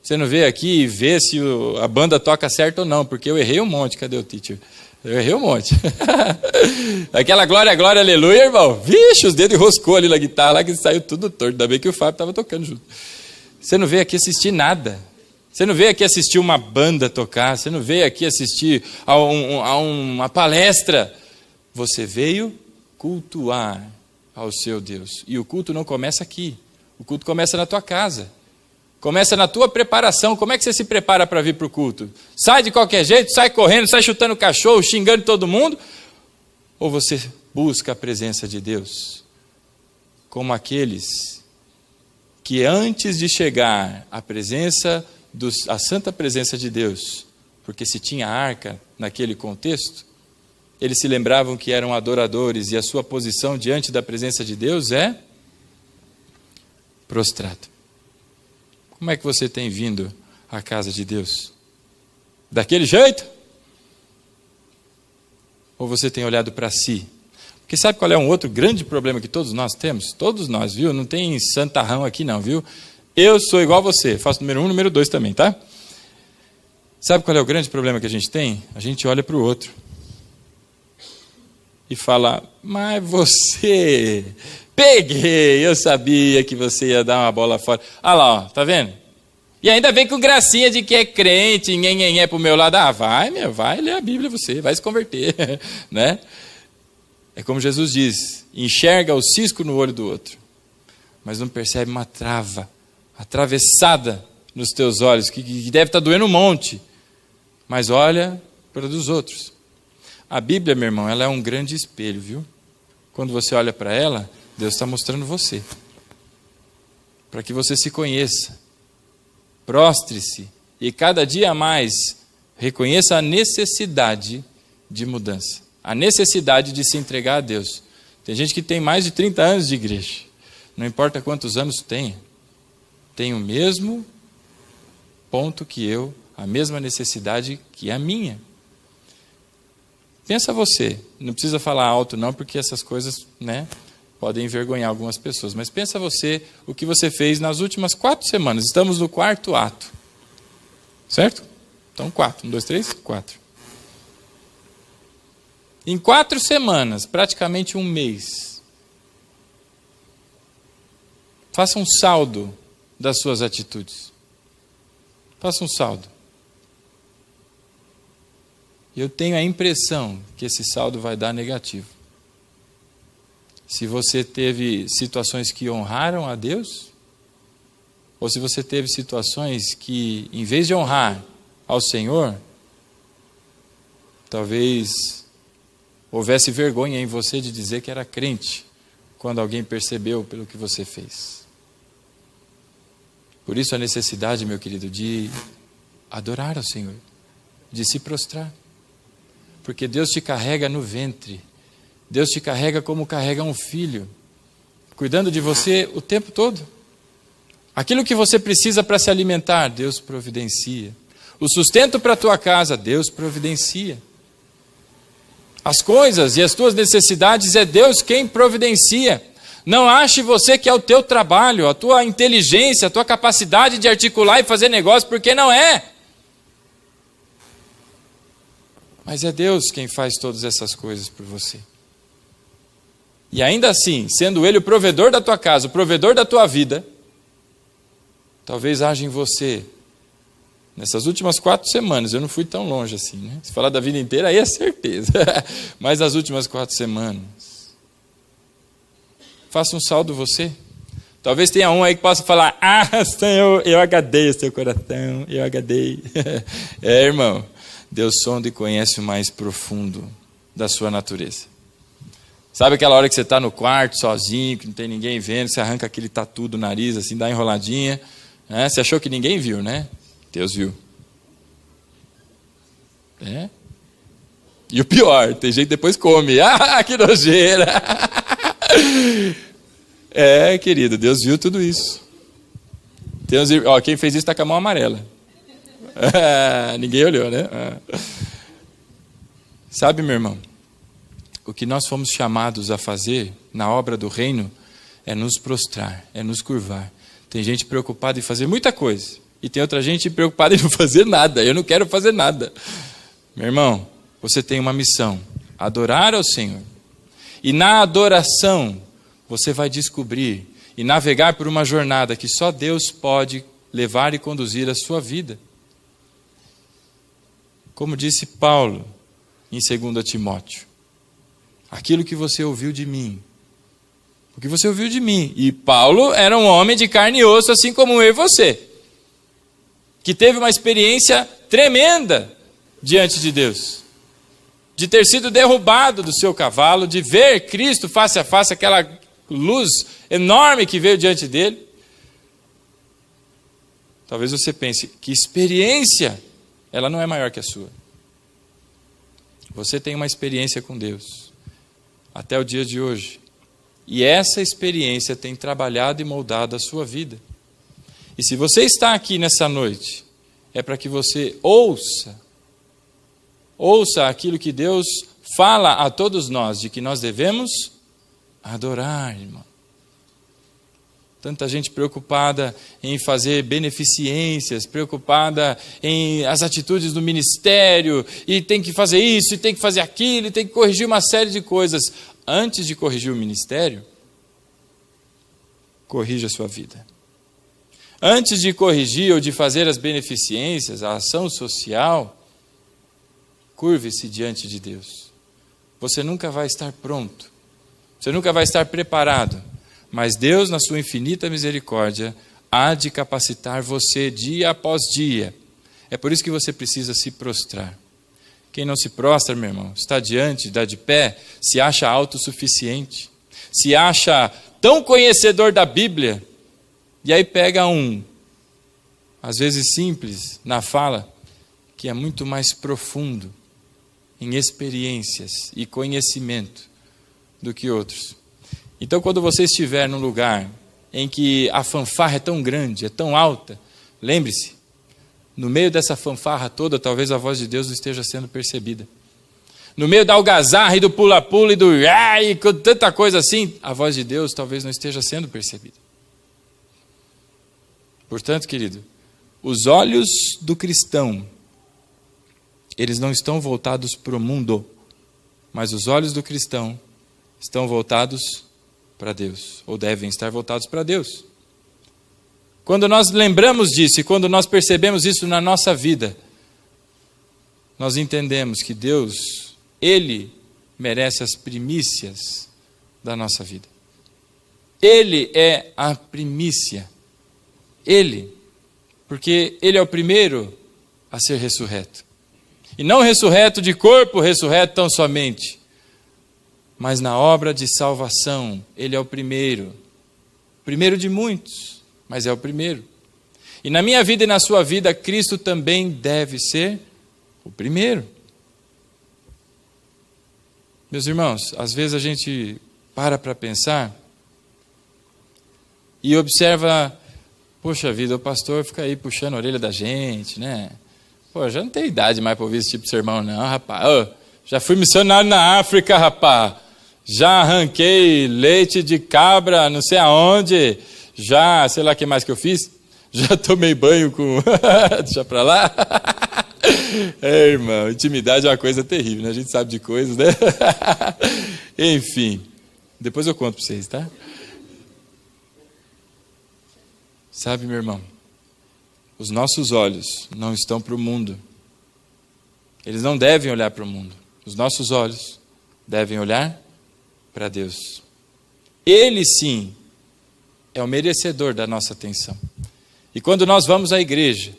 S2: Você não veio aqui e ver se a banda toca certo ou não, porque eu errei um monte. Cadê o teacher? Eu errei um monte. Aquela glória, glória, aleluia, irmão. Vixe, os dedos enroscou ali na guitarra, lá que saiu tudo torto. Ainda bem que o Fábio estava tocando junto. Você não veio aqui assistir nada. Você não veio aqui assistir uma banda tocar. Você não veio aqui assistir a uma palestra. Você veio cultuar ao seu Deus. E o culto não começa aqui. O culto começa na tua casa. Começa na tua preparação. Como é que você se prepara para vir para o culto? Sai de qualquer jeito, sai correndo, sai chutando cachorro, xingando todo mundo? Ou você busca a presença de Deus? Como aqueles que antes de chegar à presença, a santa presença de Deus, porque se tinha arca naquele contexto, eles se lembravam que eram adoradores e a sua posição diante da presença de Deus é prostrado. Como é que você tem vindo à casa de Deus? Daquele jeito? Ou você tem olhado para si? Porque sabe qual é um outro grande problema que todos nós temos? Todos nós, viu? Não tem santarrão aqui não, viu? Eu sou igual a você, faço número 1, número 2 também, tá? Sabe qual é o grande problema que a gente tem? A gente olha para o outro e fala, mas você, peguei, eu sabia que você ia dar uma bola fora. Olha lá, ó, tá vendo? E ainda vem com gracinha de que é crente, nhenhenhé pro meu lado. Ah, vai ler a Bíblia você, vai se converter, né? É como Jesus diz, enxerga o cisco no olho do outro, mas não percebe uma trava, atravessada nos teus olhos, que deve estar doendo um monte, mas olha para dos outros. A Bíblia, meu irmão, ela é um grande espelho, viu? Quando você olha para ela, Deus está mostrando você, para que você se conheça, prostre-se e cada dia mais reconheça a necessidade de mudança, a necessidade de se entregar a Deus. Tem gente que tem mais de 30 anos de igreja, não importa quantos anos tenha, tem o mesmo ponto que eu, a mesma necessidade que a minha. Pensa você, não precisa falar alto não, porque essas coisas, né, podem envergonhar algumas pessoas, mas pensa você o que você fez nas últimas 4 semanas, estamos no 4º ato, certo? Então 4, 1, 2, 3, 4. Em 4 semanas, praticamente um mês, faça um saldo das suas atitudes, faça um saldo. Eu tenho a impressão que esse saldo vai dar negativo. Se você teve situações que honraram a Deus, ou se você teve situações que, em vez de honrar ao Senhor, talvez houvesse vergonha em você de dizer que era crente, quando alguém percebeu pelo que você fez. Por isso a necessidade, meu querido, de adorar ao Senhor, de se prostrar. Porque Deus te carrega no ventre. Deus te carrega como carrega um filho, cuidando de você o tempo todo. Aquilo que você precisa para se alimentar, Deus providencia. O sustento para a tua casa, Deus providencia. As coisas e as tuas necessidades é Deus quem providencia. Não ache você que é o teu trabalho, a tua inteligência, a tua capacidade de articular e fazer negócio, porque não é. Mas é Deus quem faz todas essas coisas por você. e ainda assim, sendo Ele o provedor da tua casa, o provedor da tua vida, talvez haja em você, nessas últimas 4 semanas, eu não fui tão longe assim, né? Se falar da vida inteira, aí é certeza. Mas as últimas 4 semanas, faça um saldo você. Talvez tenha um aí que possa falar, Senhor, eu agadei o seu coração, eu agadei. Irmão, Deus sonda e conhece o mais profundo da sua natureza. Sabe aquela hora que você está no quarto, sozinho, que não tem ninguém vendo, você arranca aquele tatu do nariz, assim, dá uma enroladinha, né? Você achou que ninguém viu, né? Deus viu. E o pior, tem gente que depois come. Que nojeira! Querido, Deus viu tudo isso. Quem fez isso está com a mão amarela. Ninguém olhou, né? Sabe, meu irmão, o que nós fomos chamados a fazer na obra do reino é nos prostrar, é nos curvar. Tem gente preocupada em fazer muita coisa e tem outra gente preocupada em não fazer nada. Eu não quero fazer nada. Meu irmão, você tem uma missão, adorar ao Senhor. E na adoração, você vai descobrir e navegar por uma jornada que só Deus pode levar e conduzir a sua vida. Como disse Paulo em 2 Timóteo, aquilo que você ouviu de mim, o que você ouviu de mim. E Paulo era um homem de carne e osso, assim como eu e você, que teve uma experiência tremenda diante de Deus, de ter sido derrubado do seu cavalo, de ver Cristo face a face, aquela luz enorme que veio diante dele. Talvez você pense, que experiência, ela não é maior que a sua. Você tem uma experiência com Deus, até o dia de hoje. E essa experiência tem trabalhado e moldado a sua vida. E se você está aqui nessa noite, é para que você ouça aquilo que Deus fala a todos nós, de que nós devemos adorar, irmão. Tanta gente preocupada em fazer beneficências, preocupada em as atitudes do ministério, e tem que fazer isso, e tem que fazer aquilo, e tem que corrigir uma série de coisas. Antes de corrigir o ministério, corrija a sua vida. Antes de corrigir ou de fazer as beneficências, a ação social, curve-se diante de Deus. Você nunca vai estar pronto, você nunca vai estar preparado, mas Deus, na sua infinita misericórdia, há de capacitar você dia após dia. É por isso que você precisa se prostrar. Quem não se prostra, meu irmão, está diante, está de pé, se acha autossuficiente, se acha tão conhecedor da Bíblia, e aí pega às vezes simples, na fala, que é muito mais profundo em experiências e conhecimento do que outros. Então, quando você estiver num lugar em que a fanfarra é tão grande, é tão alta, lembre-se, no meio dessa fanfarra toda, talvez a voz de Deus não esteja sendo percebida. No meio da algazarra e do pula-pula e do e com tanta coisa assim, a voz de Deus talvez não esteja sendo percebida. Portanto, querido, os olhos do cristão, eles não estão voltados para o mundo, mas os olhos do cristão estão voltados para Deus, ou devem estar voltados para Deus. Quando nós lembramos disso e quando nós percebemos isso na nossa vida, nós entendemos que Deus, Ele merece as primícias da nossa vida. Ele é a primícia. Ele, porque Ele é o primeiro a ser ressurreto. E não ressurreto de corpo, ressurreto tão somente, mas na obra de salvação, Ele é o primeiro de muitos, mas é o primeiro. E na minha vida e na sua vida, Cristo também deve ser o primeiro. Meus irmãos, às vezes a gente para pensar e observa, poxa vida, o pastor fica aí puxando a orelha da gente, né? Pô, já não tem idade mais para ouvir esse tipo de sermão não, rapaz. Já fui missionário na África, rapaz. Já arranquei leite de cabra, não sei aonde. Já, sei lá o que mais que eu fiz. Já tomei banho com... Deixa pra lá. Irmão, intimidade é uma coisa terrível, né? A gente sabe de coisas, né? Enfim, Depois eu conto para vocês, tá? Sabe, meu irmão, os nossos olhos não estão para o mundo. Eles não devem olhar para o mundo. Os nossos olhos devem olhar para Deus. Ele sim é o merecedor da nossa atenção. E quando nós vamos à igreja,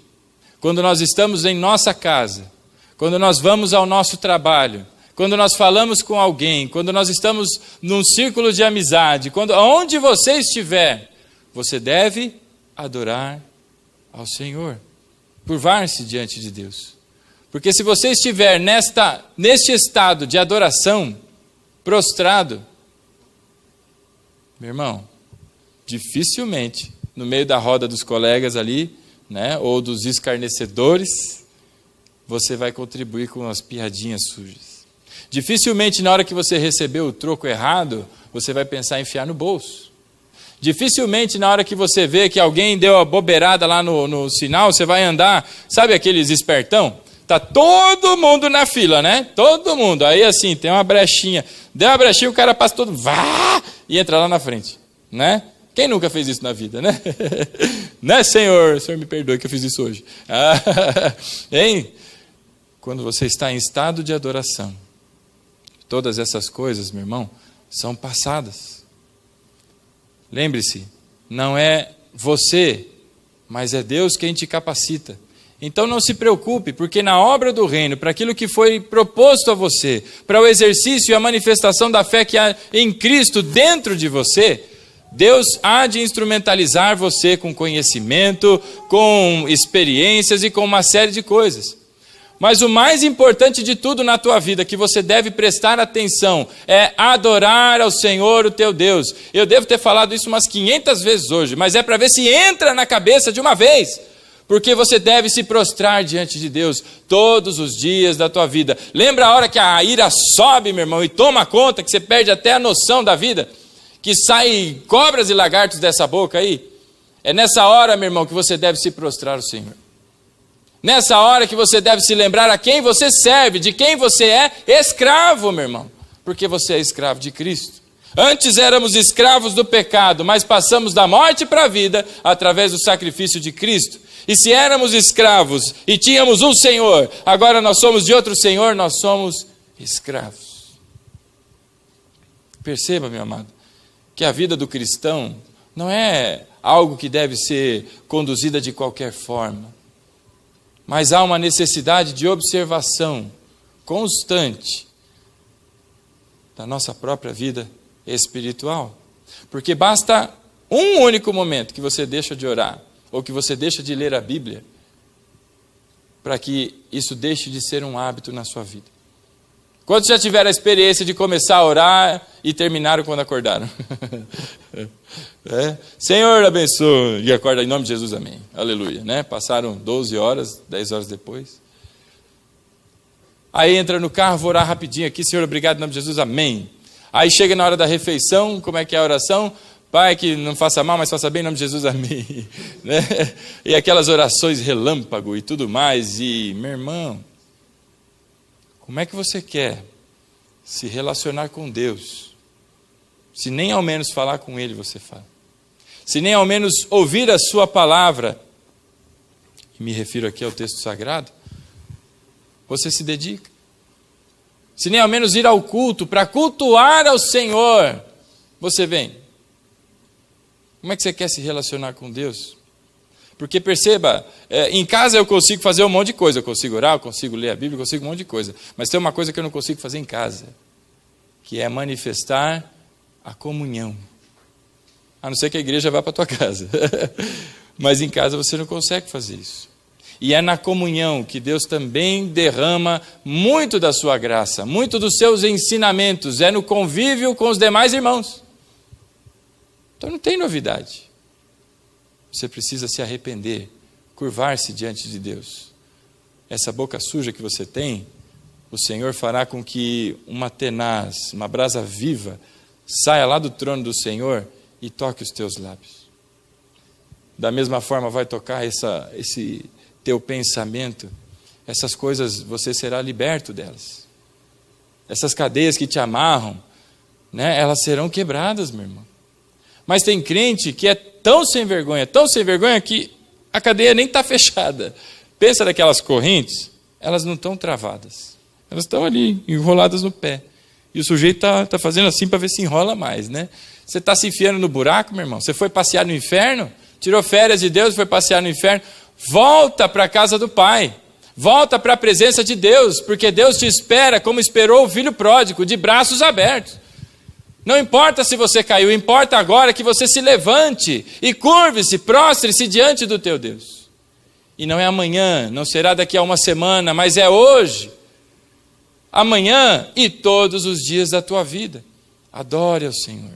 S2: quando nós estamos em nossa casa, quando nós vamos ao nosso trabalho, quando nós falamos com alguém, quando nós estamos num círculo de amizade, onde você estiver, você deve adorar ao Senhor, curvar-se diante de Deus. Porque se você estiver neste estado de adoração, prostrado, meu irmão, dificilmente, no meio da roda dos colegas ali, né, ou dos escarnecedores, você vai contribuir com as piadinhas sujas. Dificilmente, na hora que você receber o troco errado, você vai pensar em enfiar no bolso. Dificilmente, na hora que você vê que alguém deu a bobeirada lá no sinal, você vai andar, sabe aqueles espertão? Tá todo mundo na fila, né? Todo mundo. Aí assim, tem uma brechinha. Deu uma brechinha, o cara passa todo, vá, e entra lá na frente, né? Quem nunca fez isso na vida, né? Né, Senhor? Senhor, me perdoe que eu fiz isso hoje. Hein? Quando você está em estado de adoração, todas essas coisas, meu irmão, são passadas. Lembre-se, não é você, mas é Deus quem te capacita. Então não se preocupe, porque na obra do reino, para aquilo que foi proposto a você, para o exercício e a manifestação da fé que há em Cristo dentro de você, Deus há de instrumentalizar você com conhecimento, com experiências e com uma série de coisas. Mas o mais importante de tudo na tua vida, que você deve prestar atenção, é adorar ao Senhor, o teu Deus. Eu devo ter falado isso umas 500 vezes hoje, mas é para ver se entra na cabeça de uma vez. Porque você deve se prostrar diante de Deus todos os dias da tua vida. Lembra a hora que a ira sobe, meu irmão, e toma conta, que você perde até a noção da vida? Que saem cobras e lagartos dessa boca aí? É nessa hora, meu irmão, que você deve se prostrar ao Senhor. Nessa hora que você deve se lembrar a quem você serve, de quem você é escravo, meu irmão. Porque você é escravo de Cristo. Antes éramos escravos do pecado, mas passamos da morte para a vida através do sacrifício de Cristo. E se éramos escravos e tínhamos um Senhor, agora nós somos de outro Senhor, nós somos escravos. Perceba, meu amado, que a vida do cristão não é algo que deve ser conduzida de qualquer forma. Mas há uma necessidade de observação constante da nossa própria vida espiritual. Porque basta um único momento que você deixa de orar, ou que você deixa de ler a Bíblia, para que isso deixe de ser um hábito na sua vida. Quantos já tiveram a experiência de começar a orar e terminaram quando acordaram? Senhor, abençoe. E acorda em nome de Jesus, amém. Aleluia. Né? Passaram 12 horas, 10 horas depois. Aí entra no carro, vou orar rapidinho aqui. Senhor, obrigado em nome de Jesus, amém. Aí chega na hora da refeição, como é que é a oração? Pai, que não faça mal, mas faça bem em nome de Jesus, amém. Né? E aquelas orações relâmpago e tudo mais. E, meu irmão, como é que você quer se relacionar com Deus, se nem ao menos falar com Ele você fala? Se nem ao menos ouvir a sua palavra, e me refiro aqui ao texto sagrado, você se dedica? Se nem ao menos ir ao culto, para cultuar ao Senhor, você vem? Como é que você quer se relacionar com Deus? Porque perceba, em casa eu consigo fazer um monte de coisa, eu consigo orar, eu consigo ler a Bíblia, eu consigo um monte de coisa, mas tem uma coisa que eu não consigo fazer em casa, que é manifestar a comunhão. A não ser que a igreja vá para a tua casa, mas em casa você não consegue fazer isso. E é na comunhão que Deus também derrama muito da sua graça, muito dos seus ensinamentos, é no convívio com os demais irmãos. Então não tem novidade. Você precisa se arrepender, curvar-se diante de Deus. Essa boca suja que você tem, o Senhor fará com que uma tenaz, uma brasa viva, saia lá do trono do Senhor e toque os teus lábios. Da mesma forma vai tocar esse teu pensamento, essas coisas, você será liberto delas. Essas cadeias que te amarram, né, elas serão quebradas, meu irmão. Mas tem crente que é tão sem vergonha que a cadeia nem está fechada. Pensa naquelas correntes, elas não estão travadas. Elas estão ali, enroladas no pé. E o sujeito está fazendo assim para ver se enrola mais, né? Você está se enfiando no buraco, meu irmão? Você foi passear no inferno? Tirou férias de Deus e foi passear no inferno? Volta para a casa do Pai. Volta para a presença de Deus, porque Deus te espera como esperou o filho pródigo, de braços abertos. Não importa se você caiu, importa agora que você se levante e curve-se, prostre-se diante do teu Deus. E não é amanhã, não será daqui a uma semana, mas é hoje, amanhã e todos os dias da tua vida. Adore ao Senhor,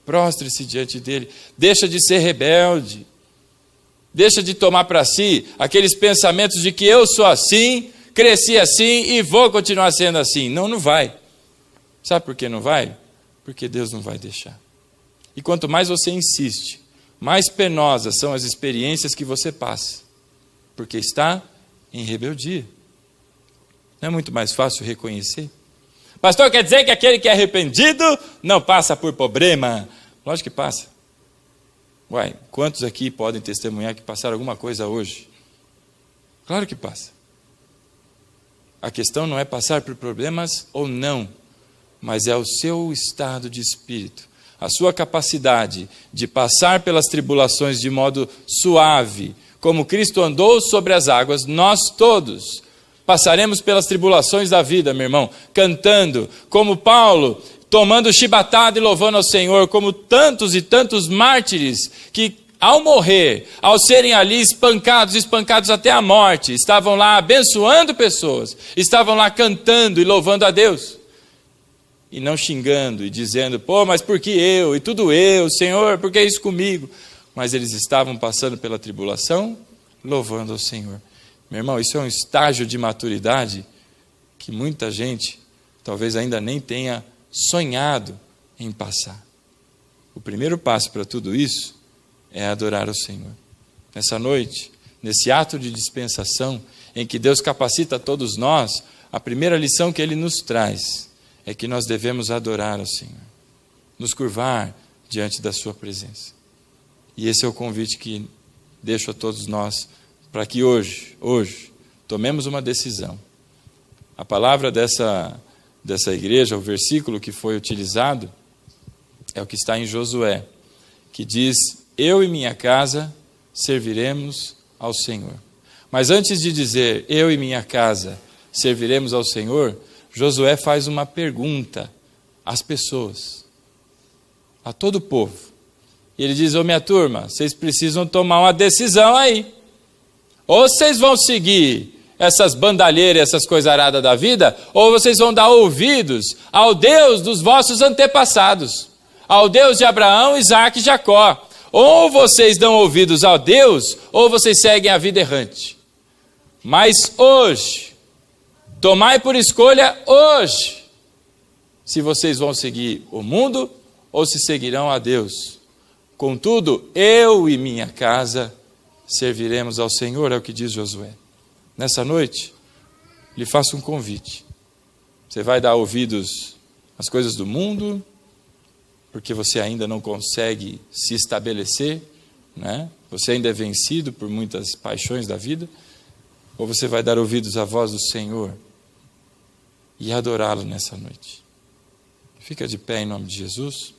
S2: prostre-se diante dele, deixa de ser rebelde, deixa de tomar para si aqueles pensamentos de que eu sou assim, cresci assim e vou continuar sendo assim. Não, não vai. Sabe por que não vai? Porque Deus não vai deixar. E quanto mais você insiste, mais penosas são as experiências que você passa, porque está em rebeldia. Não é muito mais fácil reconhecer? Pastor, quer dizer que aquele que é arrependido não passa por problema? Lógico que passa. Uai, quantos aqui podem testemunhar que passaram alguma coisa hoje? Claro que passa. A questão não é passar por problemas ou não, mas é o seu estado de espírito, a sua capacidade de passar pelas tribulações de modo suave, como Cristo andou sobre as águas. Nós todos passaremos pelas tribulações da vida, meu irmão, cantando, como Paulo, tomando chibatada e louvando ao Senhor, como tantos e tantos mártires que, ao morrer, ao serem ali espancados até a morte, estavam lá abençoando pessoas, estavam lá cantando e louvando a Deus. E não xingando e dizendo, pô, mas por que eu? E tudo eu, Senhor, por que isso comigo? Mas eles estavam passando pela tribulação, louvando ao Senhor. Meu irmão, isso é um estágio de maturidade que muita gente talvez ainda nem tenha sonhado em passar. O primeiro passo para tudo isso é adorar ao Senhor. Nessa noite, nesse ato de dispensação, em que Deus capacita todos nós, a primeira lição que Ele nos traz é que nós devemos adorar ao Senhor, nos curvar diante da sua presença. E esse é o convite que deixo a todos nós, para que hoje, tomemos uma decisão. A palavra dessa igreja, o versículo que foi utilizado, é o que está em Josué, que diz, eu e minha casa serviremos ao Senhor. Mas antes de dizer, eu e minha casa serviremos ao Senhor, Josué faz uma pergunta às pessoas, a todo o povo. E ele diz, minha turma, vocês precisam tomar uma decisão aí. Ou vocês vão seguir essas bandalheiras, essas coisaradas da vida, ou vocês vão dar ouvidos ao Deus dos vossos antepassados, ao Deus de Abraão, Isaque e Jacó. Ou vocês dão ouvidos ao Deus, ou vocês seguem a vida errante. Mas hoje, tomai por escolha hoje, se vocês vão seguir o mundo ou se seguirão a Deus. Contudo, eu e minha casa serviremos ao Senhor, é o que diz Josué. Nessa noite, lhe faço um convite. Você vai dar ouvidos às coisas do mundo, porque você ainda não consegue se estabelecer, né? Você ainda é vencido por muitas paixões da vida, ou você vai dar ouvidos à voz do Senhor e adorá-lo nessa noite. Fica de pé em nome de Jesus.